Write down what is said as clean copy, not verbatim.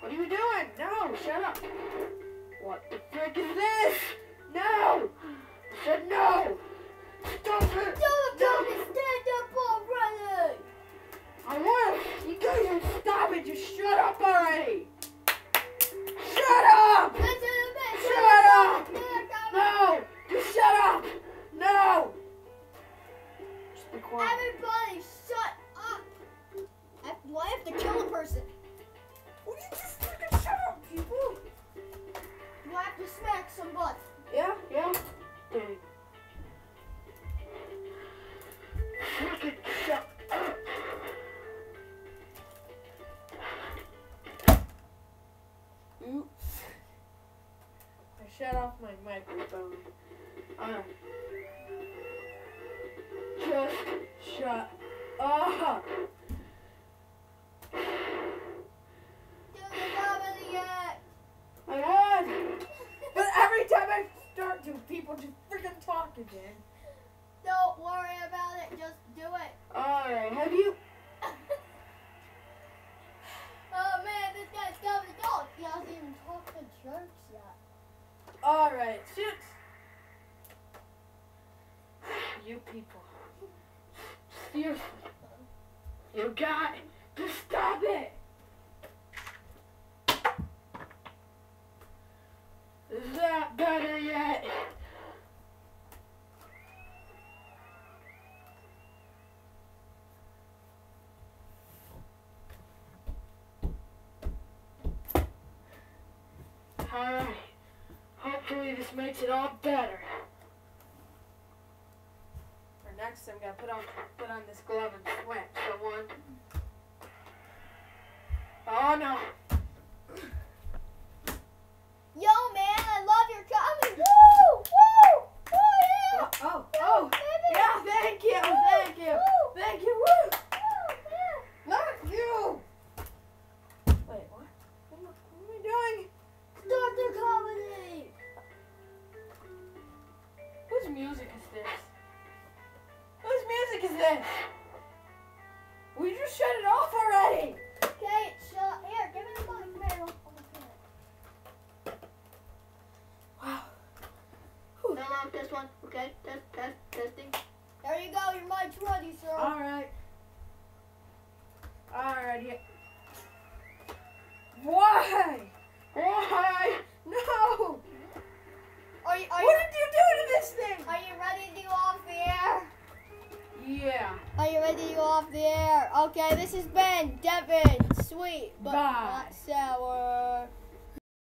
What are you doing? No, shut up. What the frick is this? No! I said no! Stop it! Don't stand up already! I want to. You guys just stop it. Just shut up already. Shut up! Listen to me! Shut up! No! Just shut up! No! Just be quiet. Everybody, shut up! Why have to kill a person? Will you just freaking shut up, people? Do I have to smack somebody? Yeah. Okay. Freaking shut up. Oops. I shut off my microphone. Alright. Just shut up. I was. But every time I start to, people just freaking talk again. Don't worry about it, just do it. Alright, have you? Oh man, this guy's coming to talk. He hasn't even talked to jerks yet. Alright, shoot. You people. Seriously. You got to stop it. Is that better yet? Alright. Hopefully this makes it all better. For next I'm gonna put on this glove and sweat. So one. Oh no. Yo man, I love your comedy. Woo! Woo! Woo! Yeah! Oh, baby! yeah, thank you, thank you, Woo! thank you, woo! Woo! Love you! Wait, what? What am I doing? Start the comedy! Whose music is this? Whose music is this? Will you just shut it off already? Okay, shut. Here, give me the mic, man. Wow. Hello, this one. Okay, testing. There you go, your mic's ready, sir. Alright. Alright, yeah. Why? Why? No! What did you do to this thing? Are you ready to go off the air? Yeah. Are you ready to go off the air? Okay, this has been Devin, sweet, but Bye. not sour.